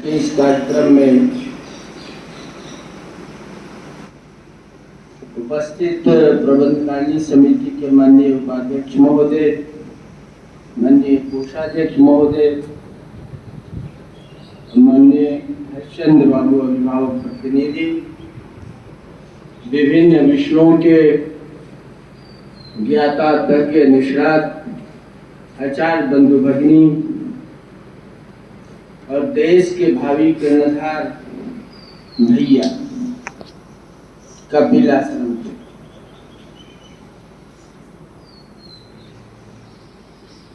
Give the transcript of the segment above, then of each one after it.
इस कार्यक्रम में उपस्थित प्रबंधकारिणी समिति के माननीय उपाध्यक्ष महोदय, माननीय कोषाध्यक्ष महोदय, माननीय हरिश्चंद्र बाबू अभिभावक प्रतिनिधि, विभिन्न विषयों के ज्ञाता तज्ञ निष्णात आचार्य बंधु भगिनी और देश के भावी कर्णधार भैया कपिलाश्रम के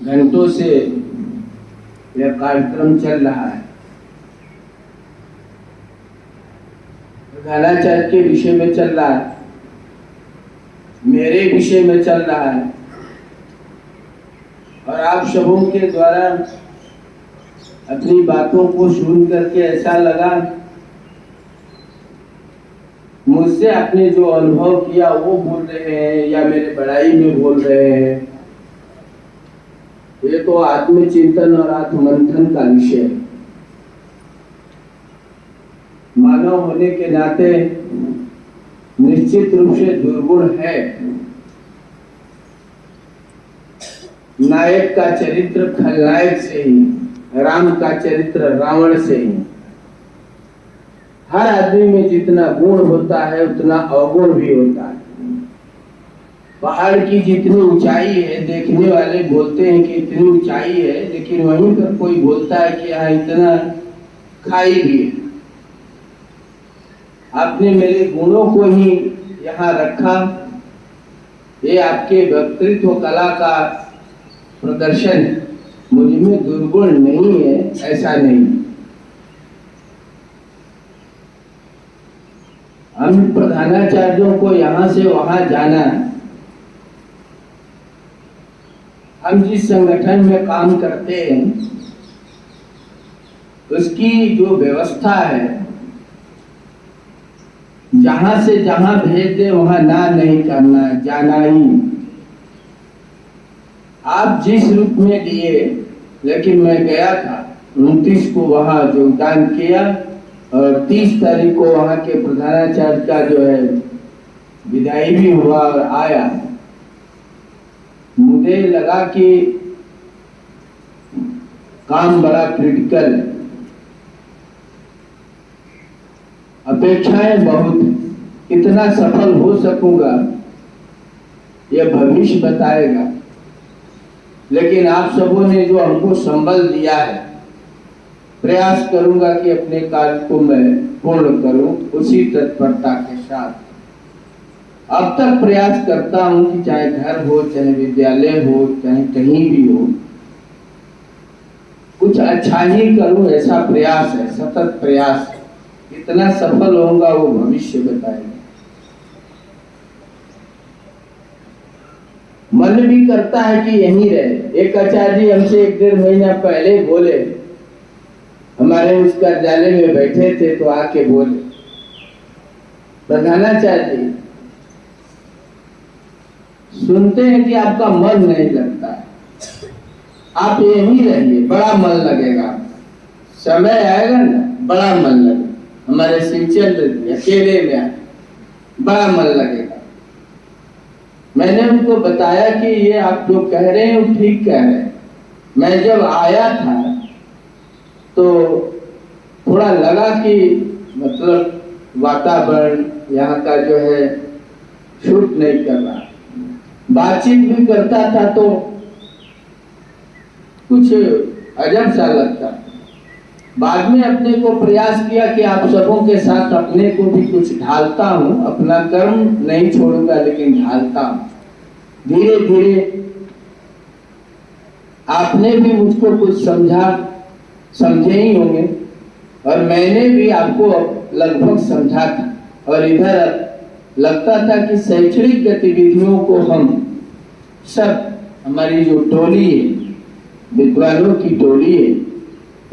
घंटों से यह कार्यक्रम चल रहा है। प्रधानाचार्य के विषय में चल रहा है, मेरे विषय में चल रहा है और आप सबों के द्वारा अपनी बातों को सुन करके ऐसा लगा मुझसे आपने जो अनुभव किया वो बोल रहे हैं या मेरे बड़ाई में बोल रहे हैं। ये तो आत्मचिंतन और आत्ममंथन का विषय है। मानव होने के नाते निश्चित रूप से दुर्गुण है। नायक का चरित्र खलनायक से ही, राम का चरित्र रावण से ही। हर आदमी में जितना गुण होता है उतना अवगुण भी होता है। पहाड़ की जितनी ऊंचाई है, देखने वाले बोलते हैं कि इतनी ऊंचाई है, लेकिन वहीं पर कोई बोलता है कि यहाँ इतना खाई भी है। आपने मेरे गुणों को ही यहाँ रखा। ये आपके व्यक्तित्व कला का प्रदर्शन है। मुझ में दुर्गुण नहीं है, ऐसा नहीं। हम प्रधानाचार्यों को यहाँ से वहां जाना, हम जिस संगठन में काम करते हैं उसकी जो व्यवस्था है, जहां से जहां भेज दे वहां ना नहीं करना, जाना ही। आप जिस रूप में दिए, लेकिन मैं गया था 29 को वहां योगदान किया और 30 तारीख को वहां के प्रधानाचार्य का जो है विदाई भी हुआ और आया। मुझे लगा कि काम बड़ा क्रिटिकल है, अपेक्षाएं बहुत, कितना सफल हो सकूंगा यह भविष्य बताएगा। लेकिन आप सबों ने जो हमको संबल दिया है, प्रयास करूंगा कि अपने कार्य को मैं पूर्ण करूं उसी तत्परता के साथ। अब तक प्रयास करता हूं कि चाहे घर हो, चाहे विद्यालय हो, चाहे कहीं भी हो, कुछ अच्छा ही करूं, ऐसा प्रयास है, सतत प्रयास है। कितना सफल होऊंगा वो भविष्य बताएगा। मन भी करता है कि यहीं रहे। एक आचार्य जी हमसे 1-1.5 महीना पहले बोले, हमारे उस कार्यालय में बैठे थे तो आके बोले, प्रधानाचार्य जी सुनते हैं कि आपका मन नहीं लगता, आप यहीं रहिए, बड़ा मन लगेगा। समय आएगा ना, बड़ा मन लगेगा। हमारे शिवचंद्र जी अकेले में आए, बड़ा मन लगेगा। मैंने उनको बताया कि ये आप जो कह रहे हैं वो ठीक कह रहे हैं। मैं जब आया था तो थोड़ा लगा कि मतलब वातावरण यहाँ का जो है शूट नहीं कर रहा। बातचीत भी करता था तो कुछ अजब सा लगता। बाद में अपने को प्रयास किया कि आप सबों के साथ अपने को भी कुछ ढालता हूँ, अपना कर्म नहीं छोड़ूंगा लेकिन ढालता हूँ। धीरे धीरे आपने भी मुझको कुछ समझे ही होंगे और मैंने भी आपको लगभग समझा था। और इधर लगता था कि शैक्षणिक गतिविधियों को हम सब, हमारी जो टोली है, विद्वानों की टोली है,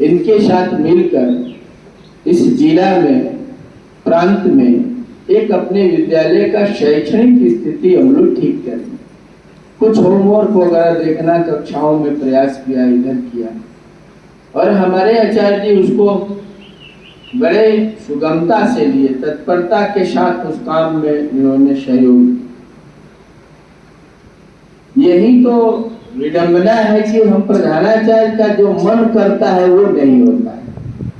इनके साथ मिलकर इस जिला में, प्रांत में एक अपने विद्यालय का शैक्षणिक स्थिति हम लोग ठीक करें। कुछ होमवर्क वगैरह देखना कक्षाओं में प्रयास किया, इधर किया। और हमारे आचार्य जी उसको बड़े सुगमता से लिए, तत्परता के साथ उस काम में इन्होंने सहयोग किया। यही तो विडंबना है कि हम प्रधानाचार्य का जो मन करता है वो नहीं होता है।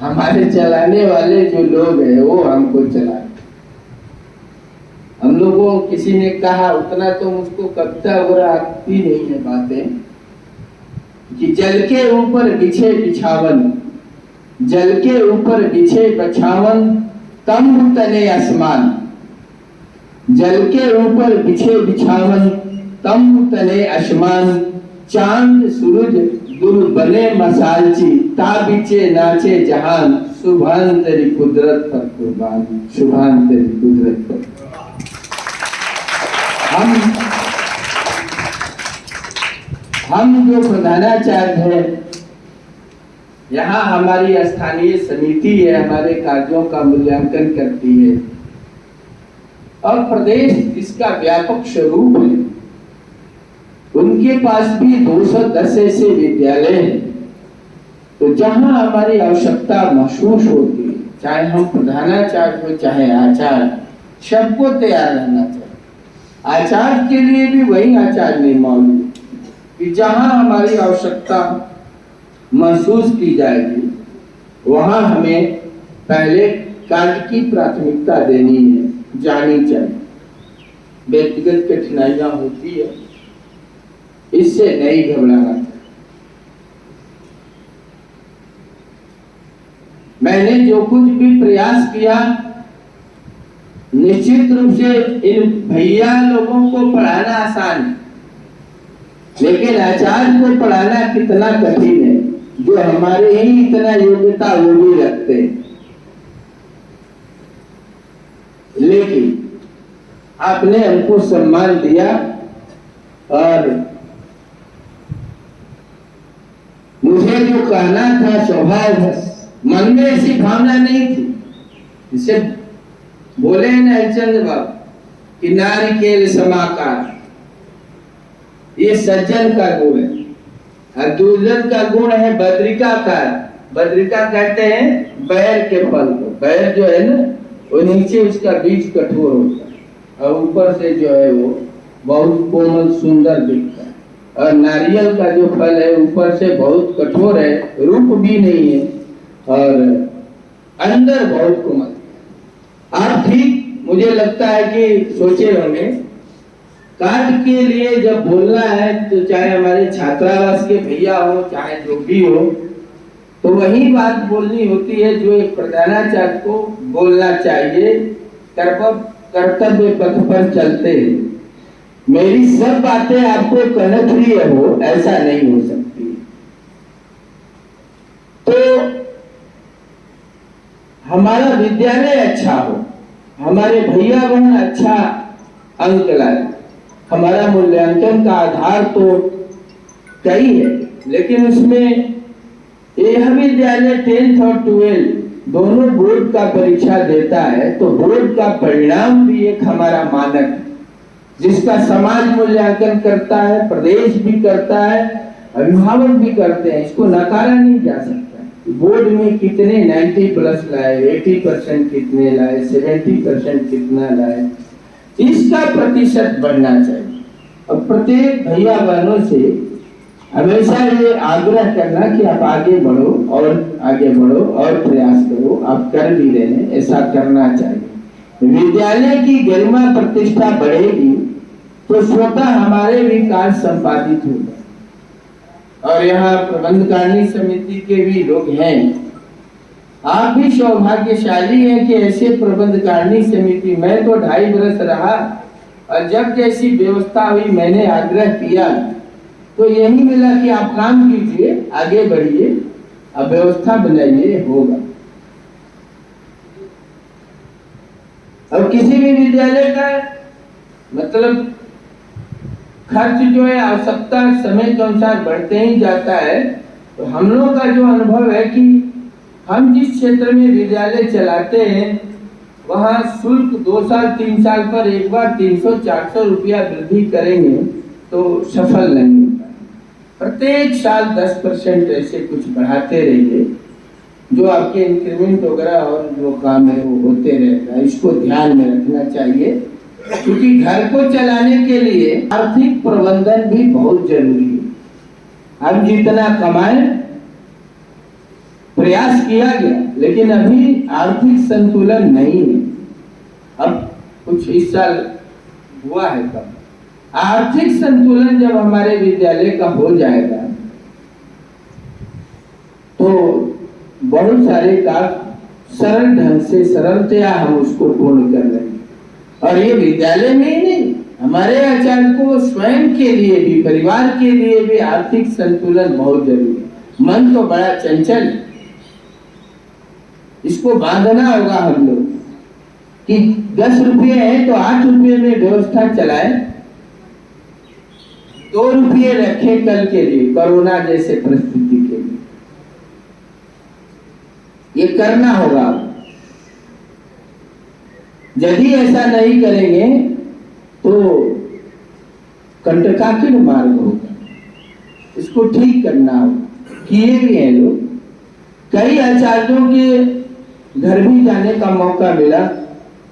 हमारे चलाने वाले जो लोग हैं वो हमको चलाते। हम लोगों किसी ने कहा, उतना तो मुझको कविता वगैरह आती नहीं है बातें, कि जल के ऊपर बिछे बिछावन, जल के ऊपर बिछे बिछावन, तंबू तले आसमान। जल के ऊपर बिछे बिछावन, तंबू तले आसमान। चांद सूरज गुरु बने मसालची, ताबिचे नाचे जहान। सुभान तेरी कुदरत पर कुर्बान, सुभान तेरी कुदरत पर। हम जो प्रधानाचार्य है, यहाँ हमारी स्थानीय समिति है, हमारे कार्यों का मूल्यांकन करती है और प्रदेश इसका व्यापक स्वरूप है। उनके पास भी 210 ऐसे विद्यालय हैं, तो जहां हमारी आवश्यकता महसूस होती है, चाहे हम प्रधानाचार्य हो चाहे आचार्य, सबको तैयार रहना चाहिए। आचार्य के लिए भी वही आचार्य नहीं मौजूद कि जहां हमारी आवश्यकता महसूस की जाएगी वहां हमें पहले कार्य की प्राथमिकता देनी है, जानी चाहिए। व्यक्तिगत कठिनाइयां होती है, इससे नहीं घबराना चाहिए। मैंने जो कुछ भी प्रयास किया, निश्चित रूप से इन भैया लोगों को पढ़ाना आसान है, लेकिन आचार्य को पढ़ाना कितना कठिन है, जो हमारे ही इतना योग्यता वो भी रखते हैं। लेकिन आपने हमको सम्मान दिया और मुझे जो कहना था स्वभाव, मन में ऐसी भावना नहीं थी। जिसे बोले ना हरिचंद्र बाबू कि नारिकेल समाकार, ये सज्जन का गुण है और दुर्जन का गुण है बद्रिकाकार। बद्रिका कहते हैं बैर के फल को। बैर जो है ना, वो नीचे उसका बीज कठोर होता है और ऊपर से जो है वो बहुत कोमल सुंदर दिखता है। और नारियल का जो फल है ऊपर से बहुत कठोर है, रूप भी नहीं है और अंदर बहुत कोमल। आप ठीक मुझे लगता है कि सोचे होंगे, कार्य के लिए जब बोलना है तो चाहे हमारे छात्रावास के भैया हो चाहे जो भी हो, तो वही बात बोलनी होती है जो एक प्रधानाचार्य को बोलना चाहिए। कर्तव्य पथ पर चलते हैं। मेरी सब बातें आपको कनखरी हो ऐसा नहीं हो सकती। तो हमारा विद्यालय अच्छा हो, हमारे भैया बहन अच्छा अंक लाए। हमारा मूल्यांकन का आधार तो कई है, लेकिन उसमें यह विद्यालय 10th और 12 दोनों बोर्ड का परीक्षा देता है, तो बोर्ड का परिणाम भी एक हमारा मानक है जिसका समाज मूल्यांकन करता है, प्रदेश भी करता है, अभिभावक भी करते हैं। इसको नकारा नहीं जा सकता। बोर्ड में कितने 90+ लाए, 80% कितने लाए, 70% कितना लाए, इसका प्रतिशत बढ़ना चाहिए। और प्रत्येक भैया बहनों से हमेशा ये आग्रह करना कि आप आगे बढ़ो और आगे बढ़ो और प्रयास करो। आप कर भी रहे हैं, ऐसा करना चाहिए। विद्यालय की गरिमा प्रतिष्ठा बढ़ेगी तो स्वतः हमारे भी कार्य संपादित होगा। और यहाँ प्रबंधकारिणी समिति के भी लोग हैं। आप भी सौभाग्यशाली हैं कि ऐसे प्रबंधकारिणी समिति, मैं तो 2.5 वर्ष रहा और जब जैसी व्यवस्था हुई मैंने आग्रह किया तो यही मिला कि आप काम कीजिए, आगे बढ़िए, अब व्यवस्था बनाइए, होगा। अब किसी भी विद्यालय का मतलब खर्च जो है आवश्यकता समय के अनुसार बढ़ते ही जाता है। तो हम लोग का जो अनुभव है कि हम जिस क्षेत्र में विद्यालय चलाते हैं वहाँ शुल्क 2 साल 3 साल पर एक बार 300-400 रुपया वृद्धि करेंगे तो सफल नहीं होता। प्रत्येक साल 10% ऐसे कुछ बढ़ाते रहिए जो आपके इंक्रीमेंट वगैरह और जो काम है वो होते रहेगा, इसको ध्यान में रखना चाहिए। क्योंकि घर को चलाने के लिए आर्थिक प्रबंधन भी बहुत जरूरी है। हम जितना कमाएं, प्रयास किया गया, लेकिन अभी आर्थिक संतुलन नहीं है। अब कुछ इस साल हुआ है कब आर्थिक संतुलन जब हमारे विद्यालय का हो जाएगा तो बहुत सारे कार्य सरल ढंग से सरलतया हम उसको पूर्ण कर लेंगे। और ये विद्यालय में ही नहीं, हमारे आचार्य को स्वयं के लिए भी, परिवार के लिए भी आर्थिक संतुलन बहुत जरूरी है। मन तो बड़ा चंचल है, इसको बांधना होगा हम लोग कि 10 रुपये है तो 8 रुपये में व्यवस्था चलाए, 2 रुपये रखे कल के लिए, कोरोना जैसे परिस्थिति के लिए। ये करना होगा। यदि ऐसा नहीं करेंगे तो कंटकाकिल मार्ग होगा, इसको ठीक करना होगा। किए भी हैं लोग, कई आचार्यों के घर भी जाने का मौका मिला,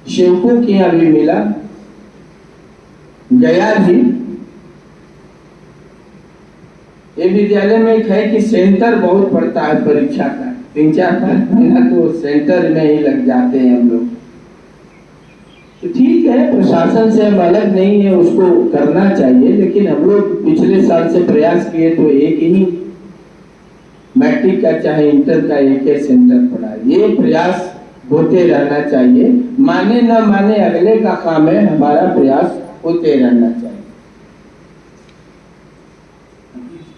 सेवकों के यहाँ भी मिला, गया भी। ये विद्यालय में एक है कि सेंटर बहुत पड़ता है परीक्षा का, 3-4 महीना तो सेंटर में ही लग जाते हैं हम लोग। तो ठीक है, प्रशासन से हम अलग नहीं है, उसको करना चाहिए। लेकिन हम लोग पिछले साल से प्रयास किए तो एक ही मैट्रिक का चाहे इंटर का एक ही सेंटर पड़ा। ये प्रयास होते रहना चाहिए, माने न माने अगले का काम है, हमारा प्रयास होते रहना चाहिए।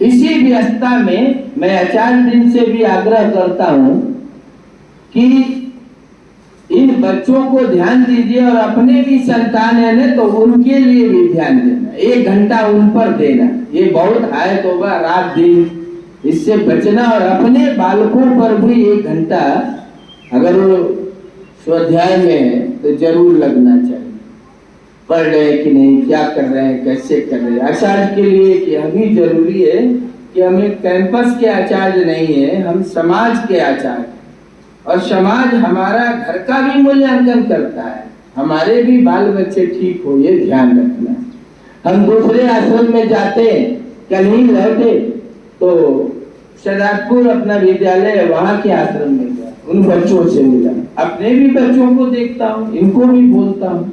इसी व्यस्तता में मैं आचार्य दिन से भी आग्रह करता हूं कि इन बच्चों को ध्यान दीजिए और अपने भी संतान है ना तो उनके लिए भी ध्यान देना, 1 घंटा उन पर देना। ये बहुत है तोबा, रात दिन इससे बचना। और अपने बालकों पर भी 1 घंटा अगर वो स्वाध्याय में है तो जरूर लगना चाहिए। पढ़ रहे हैं कि नहीं, क्या कर रहे हैं, कैसे कर रहे हैं। आचार्य के लिए यह भी जरूरी है कि हम एक कैंपस के आचार्य नहीं है, हम समाज के आचार्य। और समाज हमारा घर का भी मूल्यांकन करता है, हमारे भी बाल बच्चे ठीक हो, ये ध्यान रखना है। हम दूसरे आश्रम में जाते, कल ही लौटे तो सदापुर अपना विद्यालय है, वहां के आश्रम में गया, उन बच्चों से मिला, अपने भी बच्चों को देखता हूँ, इनको भी बोलता हूँ।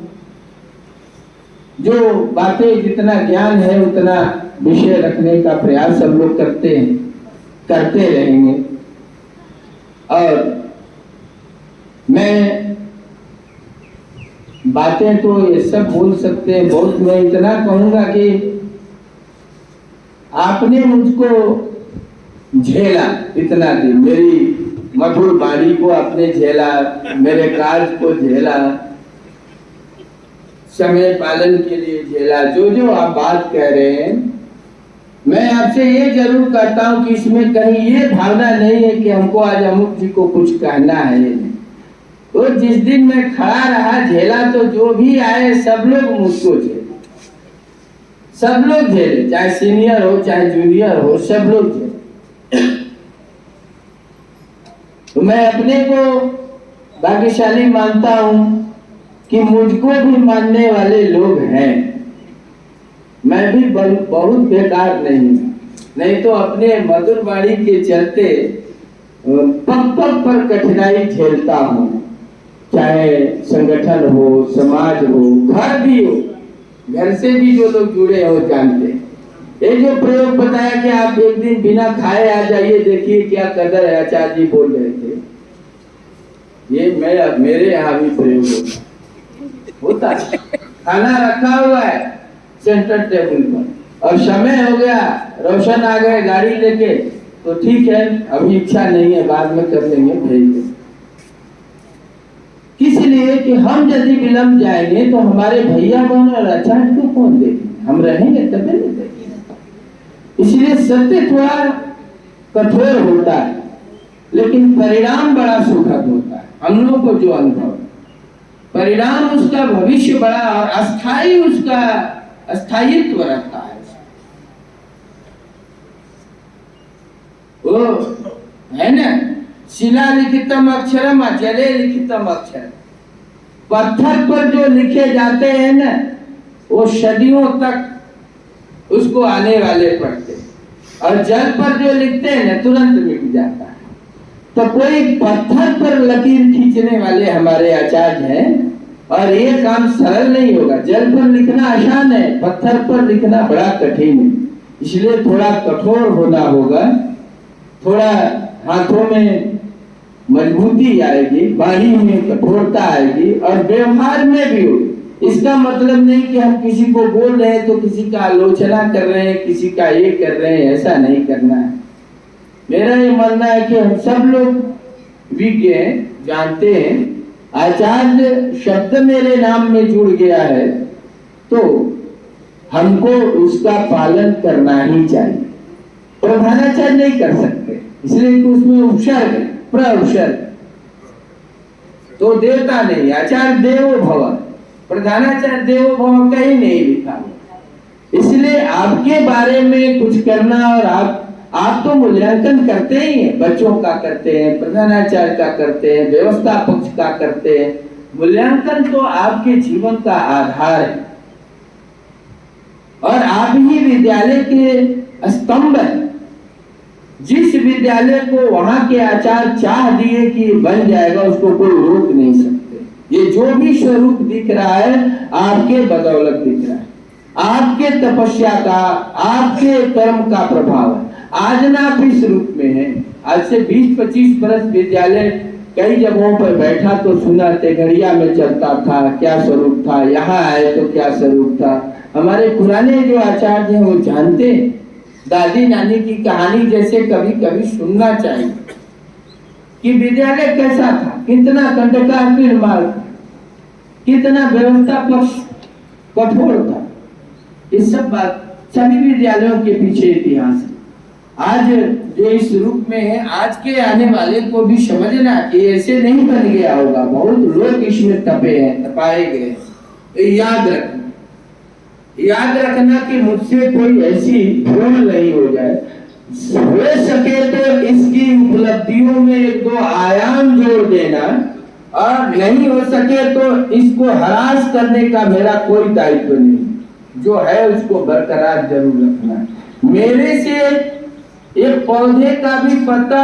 जो बातें, जितना ज्ञान है उतना विषय रखने का प्रयास हम लोग करते हैं, करते रहेंगे। और मैं बातें तो ये सब बोल सकते हैं बहुत, मैं इतना कहूंगा कि आपने मुझको झेला इतना दिन, मेरी मधुर वाणी को आपने झेला, मेरे कार्य को झेला, समय पालन के लिए झेला। जो जो आप बात कह रहे हैं, मैं आपसे ये जरूर कहता हूं कि इसमें कहीं ये भावना नहीं है कि हमको आज अमुक जी को कुछ कहना है। तो जिस दिन मैं खड़ा रहा, झेला, तो जो भी आए सब लोग मुझको झेले, सब लोग झेले, चाहे सीनियर हो चाहे जूनियर हो, सब लोग झेले। तो मैं अपने को भाग्यशाली मानता हूं कि मुझको भी मानने वाले लोग हैं। मैं भी बहुत बेकार नहीं तो अपने मधुर वाणी के चलते पग पग पर कठिनाई झेलता हूँ, चाहे संगठन हो, समाज हो, घर भी हो। घर से भी जो लोग जुड़े हो जानते हैं। ये जो प्रयोग बताया कि आप एक दिन बिना खाए आ जाइए, देखिए क्या कदर है, आचार्य जी बोल रहे थे, ये मेरे यहाँ भी प्रयोग होता है। खाना रखा हुआ है सेंटर टेबल पर और समय हो गया, रोशन आ गए गाड़ी लेके, तो ठीक है, अभी इच्छा नहीं है, बाद में कर लेंगे, भेज देंगे। किस लिए कि हम यदि विलंब जाएंगे तो हमारे भैया बहन और आचार्य को कौन देखेंगे, हम रहेंगे तभी नहीं देखेंगे। इसलिए सत्य थोड़ा कठोर होता है, लेकिन परिणाम बड़ा सुखद होता है। हम लोगों को जो अनुभव, परिणाम उसका भविष्य बड़ा और अस्थायी, उसका अस्थायित्व रहता है। वो है ना, शिला लिखितम अक्षरम जले लिखितम अक्षर। पत्थर पर जो लिखे जाते हैं ना, वो सदियों तक उसको आने वाले पढ़ते, और जल पर जो लिखते हैं ना, तुरंत मिट जाता है। तो कोई पत्थर पर लकीर खींचने वाले हमारे आचार्य हैं, और ये काम सरल नहीं होगा। जल पर लिखना आसान है, पत्थर पर लिखना बड़ा कठिन है। इसलिए थोड़ा कठोर होना होगा, थोड़ा हाथों में मजबूती आएगी, वाणी में कठोरता आएगी, और व्यवहार में भी हो। इसका मतलब नहीं कि हम किसी को बोल रहे हैं तो किसी का आलोचना कर रहे हैं, किसी का ये कर रहे हैं, ऐसा नहीं करना है। मेरा ये मानना है कि हम सब लोग विज्ञ हैं, जानते हैं, आचार्य शब्द मेरे नाम में जुड़ गया है तो हमको उसका पालन करना ही चाहिए। प्रधानाचार्य नहीं कर सकते, इसलिए कि उसमें उपसर्ग है, प्रउपसर्ग। तो देवता नहीं, आचार्य देवो भव, प्रधानाचार्य देवो भव कहीं नहीं लिखा। इसलिए आपके बारे में कुछ करना, और आप तो मूल्यांकन करते ही हैं, बच्चों का करते हैं, प्रधानाचार्य का करते हैं, व्यवस्था पक्ष का करते हैं। मूल्यांकन तो आपके जीवन का आधार है, और आप ही विद्यालय के स्तंभ हैं। जिस विद्यालय को वहां के आचार्य चाह दिए कि बन जाएगा, उसको कोई रोक नहीं सकते। ये जो भी स्वरूप दिख रहा है, आपके बदौलत दिख रहा है, आपके तपस्या का, आपके कर्म का प्रभाव है। आज ना आप इस रूप में हैं। आज से 20-25 वर्ष विद्यालय कई जगहों पर बैठा तो सुना, तेघड़िया में चलता था, क्या स्वरूप था, यहाँ आए तो क्या स्वरूप था। हमारे पुराने जो आचार्य हैं वो जानते, दादी नानी की कहानी जैसे कभी कभी सुनना चाहिए कि विद्यालय कैसा था, कितना कंटकाकीर्ण मार्ग, कितना व्यवस्था पक्ष कठोर था। इस सब बात, सभी विद्यालयों के पीछे इतिहास है। आज जो इस रूप में है, आज के आने वाले को भी समझना कि ऐसे नहीं बन गया होगा, बहुत लोग इसमें तपे हैं, तपाए गए। तो याद रखना कि मुझसे कोई ऐसी भूल नहीं हो जाए। हो सके तो इसकी उपलब्धियों में 1-2 आयाम जोड़ देना, और नहीं हो सके तो इसको हरास करने का मेरा कोई दायित्व नहीं। जो है उसको बरकरार जरूर रखना। मेरे से एक पौधे का भी पत्ता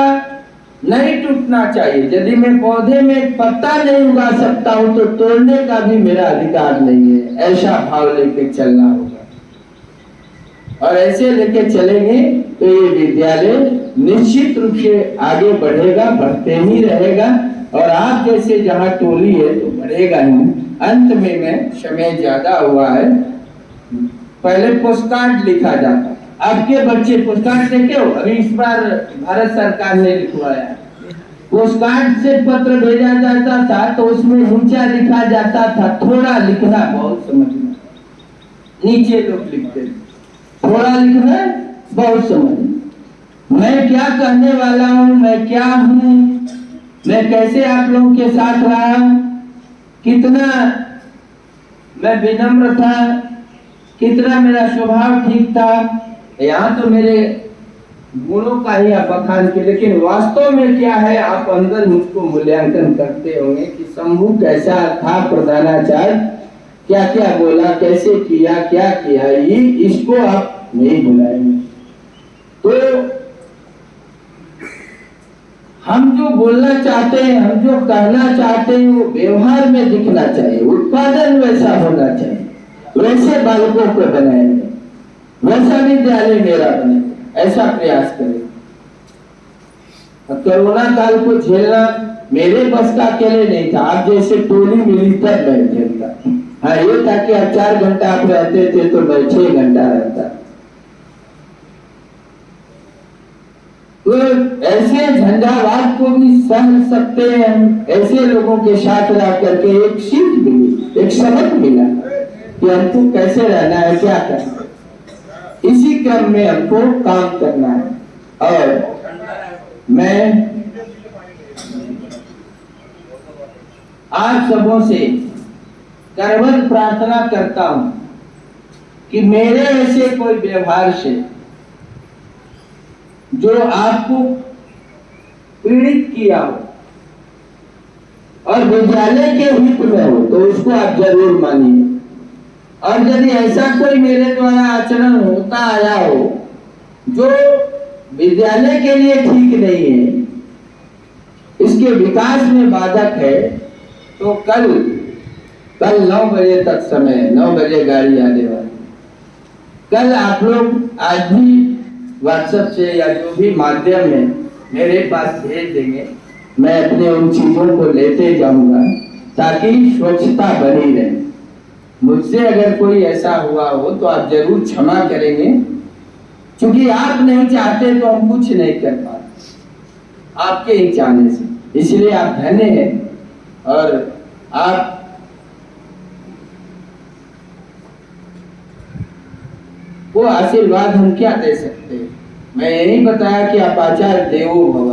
नहीं टूटना चाहिए। यदि मैं पौधे में पत्ता नहीं उगा सकता हूं तो तोड़ने का भी मेरा अधिकार नहीं है। ऐसा भाव लेके चलना होगा, और ऐसे लेके चलेंगे तो ये विद्यालय निश्चित रूप से आगे बढ़ेगा, बढ़ते ही रहेगा, और आप जैसे जहाँ टोली है तो बढ़ेगा ही। अंत में मैं, समय ज्यादा हुआ है, पहले पोस्टकार्ड लिखा जाता, आपके बच्चे पोस्टकार्ड देखे हो? अभी इस बार भारत सरकार ने लिखवाया, पोस्टकार्ड से पत्र भेजा जाता था तो उसमें नीचे लिखा जाता था, थोड़ा लिखना बहुत समझना। नीचे लोग लिखते, थोड़ा लिखना बहुत समझना। मैं क्या कहने वाला हूँ, मैं क्या हूँ, मैं कैसे आप लोगों के साथ रहा, कितना मैं विनम्र था, कितना मेरा स्वभाव ठीक था। यहाँ तो मेरे गुणों का ही आप बखान के, लेकिन वास्तव में क्या है, आप अंदर मुझको मूल्यांकन करते होंगे कि शंभू कैसा था, प्रधानाचार्य क्या क्या बोला, कैसे किया, क्या किया, ये इसको आप नहीं भुलाएंगे। तो हम जो बोलना चाहते हैं, हम जो कहना चाहते हैं, वो व्यवहार में दिखना चाहिए, उत्पादन वैसा होना चाहिए, वैसे बालकों को बनाएंगे, वैसा विद्यालय मेरा बने, ऐसा प्रयास करें। कोरोना काल को झेलना मेरे बस का अकेले नहीं था, आप जैसे टोली मिली तब मैं झेलता। हाँ, ये था कि आप 4 घंटा आप रहते थे तो मैं 6 घंटा रहता। तो ऐसे झंझावात को भी सह सकते हैं हम, ऐसे लोगों के साथ रह करके एक सीख मिली, एक सबक मिला कि हमको कैसे रहना है, क्या करना है। इसी क्रम में हमको काम करना है। और मैं आप सबों से करवल प्रार्थना करता हूं कि मेरे ऐसे कोई व्यवहार से जो आपको पीड़ित किया हो और विद्यालय के हित में हो तो उसको आप जरूर मानिए। और यदि ऐसा कोई मेरे द्वारा आचरण होता आया हो जो विद्यालय के लिए ठीक नहीं है, इसके विकास में बाधक है, तो कल 9 बजे तक समय, 9 बजे गाड़ी आने वाली, कल आप लोग आज भी व्हाट्सएप से या जो भी माध्यम में मेरे पास भेज देंगे, मैं अपने उन चीजों को लेते जाऊंगा ताकि स्वच्छता बनी रहे। मुझसे अगर कोई ऐसा हुआ हो तो आप जरूर क्षमा करेंगे, क्योंकि आप नहीं चाहते तो हम कुछ नहीं कर पाते, आपके ही चाहने से। इसलिए आप धन्य हैं और आप वो आशीर्वाद हम क्या दे सकते हैं। मैं यही बताया कि आप आचार्य देवो भव,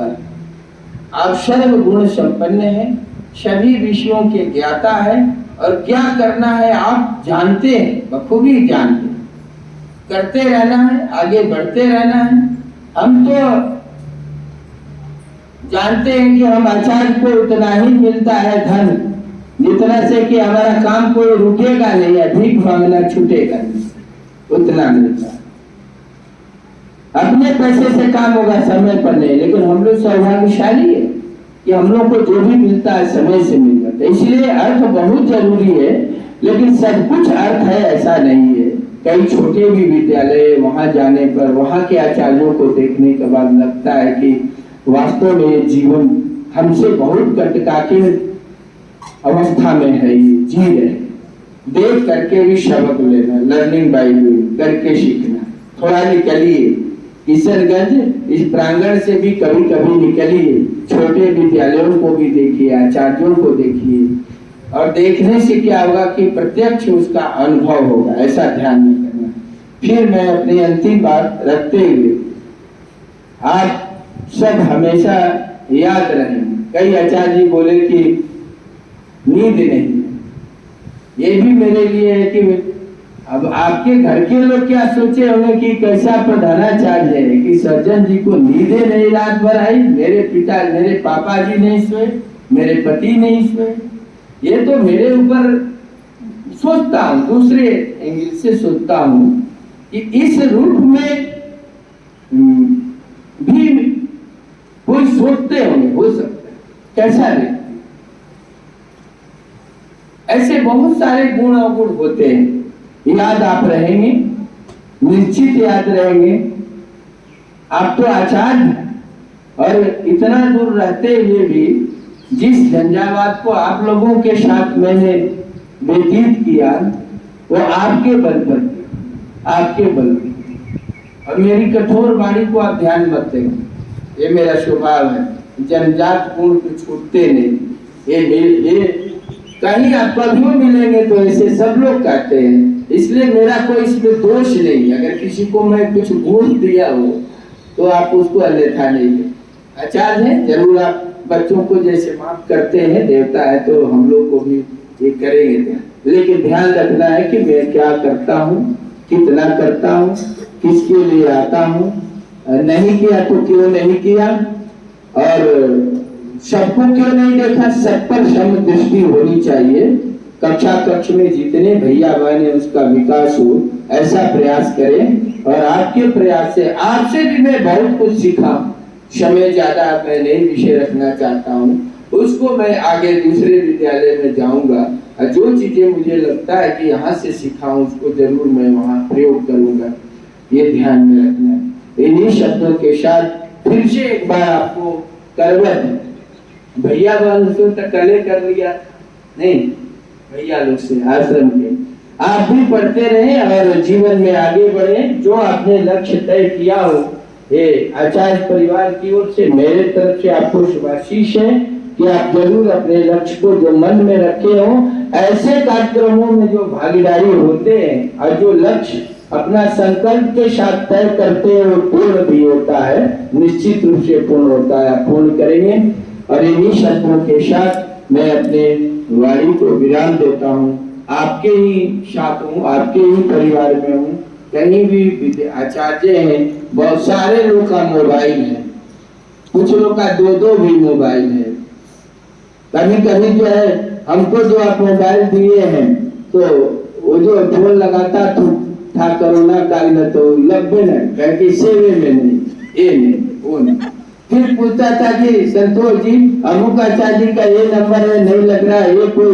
आप सर्व गुण संपन्न हैं, सभी विषयों के ज्ञाता है और क्या करना है आप जानते हैं, बखूबी जानते हैं। करते रहना है, आगे बढ़ते रहना है। हम तो जानते हैं कि हम आचार्य को उतना ही मिलता है धन, जितना से कि हमारा काम कोई रुकेगा नहीं है, भीख मांगना छूटेगा नहीं, उतना मिलता है। अपने पैसे से काम होगा, समय पर नहीं। लेकिन हम लोग सौभाग्यशाली है कि हम लोग को जो भी मिलता है समय से मिल जाता है। इसलिए अर्थ बहुत जरूरी है, लेकिन सब कुछ अर्थ है ऐसा नहीं है। कई छोटे भी विद्यालय, वहां जाने पर वहां के आचार्यों को देखने के बाद लगता है कि वास्तव में जीवन हमसे बहुत कटकाके अवस्था में है, ये जी रहे। देख करके भी सबक लेना, लर्निंग बाय डूइंग, करके सीखना। थोड़ा निकलिए किशनगंज इस प्रांगण से भी कभी कभी निकलिए, छोटे विद्यालयों को भी देखिए, आचार्यों को देखिए, और देखने से क्या होगा कि प्रत्यक्ष उसका अनुभव होगा। ऐसा ध्यान नहीं करना। फिर मैं अपनी अंतिम बात रखते हुए, आप सब हमेशा याद रहें, कई आचार्य जी बोले कि नींद नहीं, ये भी मेरे लिए है कि अब आपके घर के लोग क्या सोचे होंगे कि कैसा प्रधानाचार्य है कि सज्जन जी को नींदें नहीं रात भर आई, मेरे पापा जी नहीं सोए, मेरे पति नहीं सोए। ये तो मेरे ऊपर सोचता हूँ, दूसरे एंगल से सोचता हूँ कि इस रूप में भी कोई सोचते होंगे, हो सकता है, कैसा व्यक्ति। ऐसे बहुत सारे गुण अवगुण होते हैं, याद आप रहेंगे, निश्चित याद रहेंगे। आप तो आचार्य हैं और इतना दूर रहते हुए भी जिस झंझावात को आप लोगों के साथ मैंने व्यतीत किया वो आपके बल पर, आपके बल पर। और मेरी कठोर वाणी को आप ध्यान मत देंगे, ये मेरा स्वभाव है, जन्मजात गुण को छूटते नहीं। ये कहीं आप कभी मिलेंगे तो ऐसे सब लोग कहते हैं, इसलिए मेरा कोई इसमें दोष नहीं। अगर किसी को मैं कुछ भूल दिया हो तो आप उसको अन्यथा नहीं लें। आचार्य हैं, जरूर आप बच्चों को जैसे माफ करते हैं, देवता है तो हम लोग को भी ये करेंगे। लेकिन ध्यान रखना है कि मैं क्या करता हूँ, कितना करता हूँ, किसके लिए आता हूँ, नहीं किया तो क्यों नहीं किया, और सबको क्यों नहीं देखा, सब पर सम दृष्टि होनी चाहिए। कक्षा कक्ष में जितने भैया बहन है उसका विकास हो, ऐसा प्रयास करें। और आपके प्रयास से, आपसे भी मैं बहुत कुछ सीखा। समय ज्यादा मैं नई विषय रखना चाहता हूँ, उसको मैं आगे दूसरे विद्यालय में जाऊंगा और जो चीजें मुझे लगता है कि यहाँ से सीखा हूँ उसको जरूर मैं वहाँ प्रयोग करूंगा। ये ध्यान में रखना है। इन्हीं शब्दों के साथ फिर से एक बार आपको करवट, भैया बहन से टकले कर लिया नहीं, भैया लोग से आश्रम के आप भी पढ़ते रहे और जीवन में आगे बढ़े। जो आपने लक्ष्य तय किया हो, ये आचार्य परिवार की ओर से मेरे तरफ से आपको शुभाशीष है कि आप जरूर अपने लक्ष्य को जो मन में रखे हो, ऐसे कार्यक्रमों में जो भागीदारी होते हैं और जो लक्ष्य अपना संकल्प के साथ तय करते हैं वो पूर्ण भी होता है, निश्चित रूप से पूर्ण होता है। आप पूर्ण करेंगे। और इन्हीं शब्दों के साथ मैं अपने वाणी को विराम देता हूँ। आपके ही साथ हूँ, आपके ही परिवार में हूँ। कहीं भी आचार्य हैं, बहुत सारे लोग का मोबाइल है, कुछ लोग का दो दो भी मोबाइल है। कभी कभी जो है हमको जो आप मोबाइल दिए हैं तो वो जो फोन लगाता था कोरोना काल में तो लगभग न कह कि सेवे में नहीं, ये नहीं वो नहीं। फिर पूछता था कि संतोष जी अमुक आचार्य जी का ये नंबर है नहीं लग रहा, ये कोई